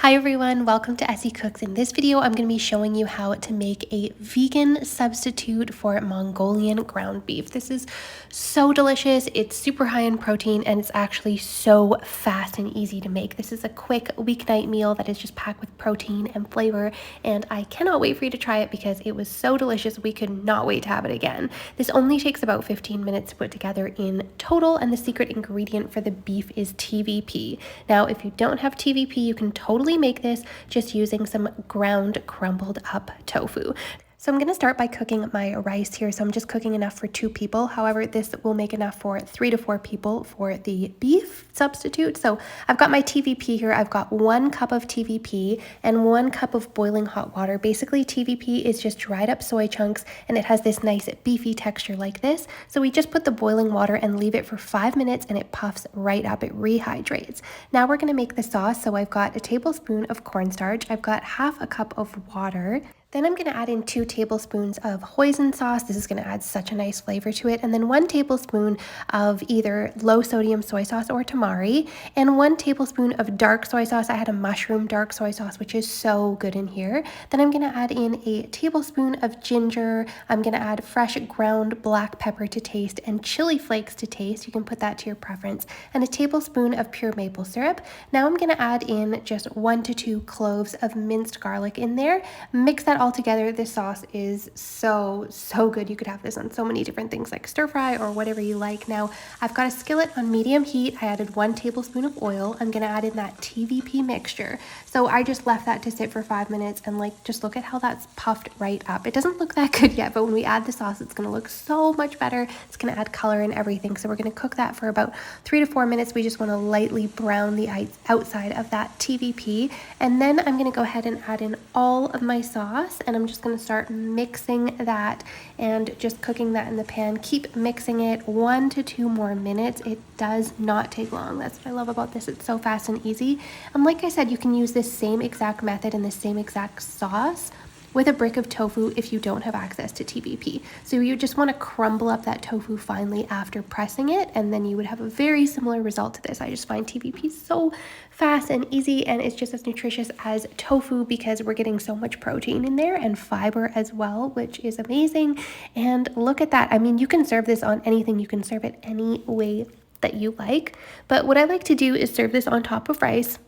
Hi everyone, welcome to Essy Cooks. In this video, I'm going to be showing you how to make a vegan substitute for Mongolian ground beef. This is so delicious, it's super high in protein, and it's actually so fast and easy to make. This is a quick weeknight meal that is just packed with protein and flavor, and I cannot wait for you to try it because it was so delicious. We could not wait to have it again. This only takes about 15 minutes to put together in total, and the secret ingredient for the beef is TVP. Now, if you don't have TVP, you can totally make this just using some ground crumbled up tofu. So I'm going to start by cooking my rice here. So I'm just cooking enough for 2 people. However, this will make enough for 3 to 4 people for the beef substitute. So I've got my TVP here. I've got 1 cup of TVP and 1 cup of boiling hot water. Basically, TVP is just dried up soy chunks and it has this nice beefy texture like this. So we just put the boiling water and leave it for 5 minutes and it puffs right up. It rehydrates. Now we're going to make the sauce. So I've got a tablespoon of cornstarch. I've got half a cup of water. Then I'm going to add in 2 tablespoons of hoisin sauce. This is going to add such a nice flavor to it. And then 1 tablespoon of either low sodium soy sauce or tamari, and 1 tablespoon of dark soy sauce. I had a mushroom dark soy sauce, which is so good in here. Then I'm going to add in a tablespoon of ginger. I'm going to add fresh ground black pepper to taste and chili flakes to taste. You can put that to your preference. And a tablespoon of pure maple syrup. Now I'm going to add in just 1 to 2 cloves of minced garlic in there. Mix that all together. This sauce is so good. You could have this on so many different things like stir fry or whatever you like. Now I've got a skillet on medium heat. I added 1 tablespoon of oil. I'm going to add in that TVP mixture. So I just left that to sit for 5 minutes and just look at how that's puffed right up. It doesn't look that good yet, but when we add the sauce, it's going to look so much better. It's going to add color and everything. So we're going to cook that for about 3 to 4 minutes. We just want to lightly brown the outside of that TVP. And then I'm going to go ahead and add in all of my sauce. And I'm just going to start mixing that and just cooking that in the pan. Keep mixing it 1 to 2 more minutes. It does not take long. That's what I love about this. It's so fast and easy. And like I said, you can use this same exact method and the same exact sauce with a brick of tofu if you don't have access to TVP. So you just want to crumble up that tofu finely after pressing it, and then you would have a very similar result to this. I just find TVP so fast and easy, and it's just as nutritious as tofu because we're getting so much protein in there and fiber as well, which is amazing. And look at that. I mean, you can serve this on anything. You can serve it any way that you like. But what I like to do is serve this on top of rice.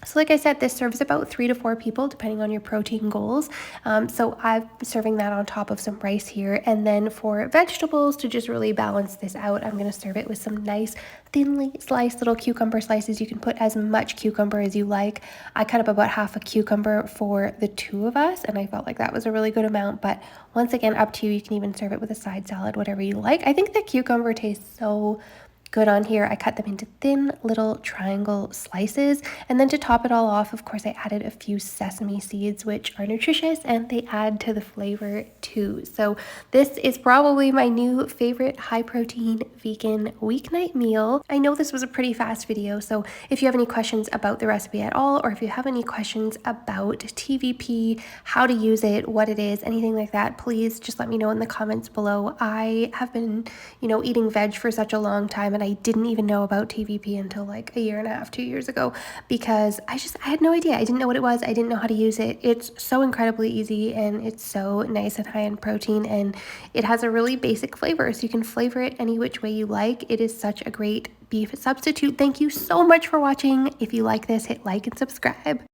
So like I said, this serves about 3 to 4 people, depending on your protein goals. So I'm serving that on top of some rice here. And then for vegetables, to just really balance this out, I'm going to serve it with some nice thinly sliced little cucumber slices. You can put as much cucumber as you like. I cut up about half a cucumber for the 2 of us, and I felt like that was a really good amount. But once again, up to you. You can even serve it with a side salad, whatever you like. I think the cucumber tastes so good on here. I cut them into thin little triangle slices, and then to top it all off, of course, I added a few sesame seeds, which are nutritious and they add to the flavor too. So this is probably my new favorite high protein vegan weeknight meal. I know this was a pretty fast video, so if you have any questions about the recipe at all, or if you have any questions about TVP, how to use it, what it is, anything like that, please just let me know in the comments below. I have been, eating veg for such a long time, and I didn't even know about TVP until like a year and a half, 2 years ago, because I had no idea. I didn't know what it was. I didn't know how to use it. It's so incredibly easy, and it's so nice and high in protein, and it has a really basic flavor, so you can flavor it any which way you like. It is such a great beef substitute. Thank you so much for watching. If you like this, hit like and subscribe.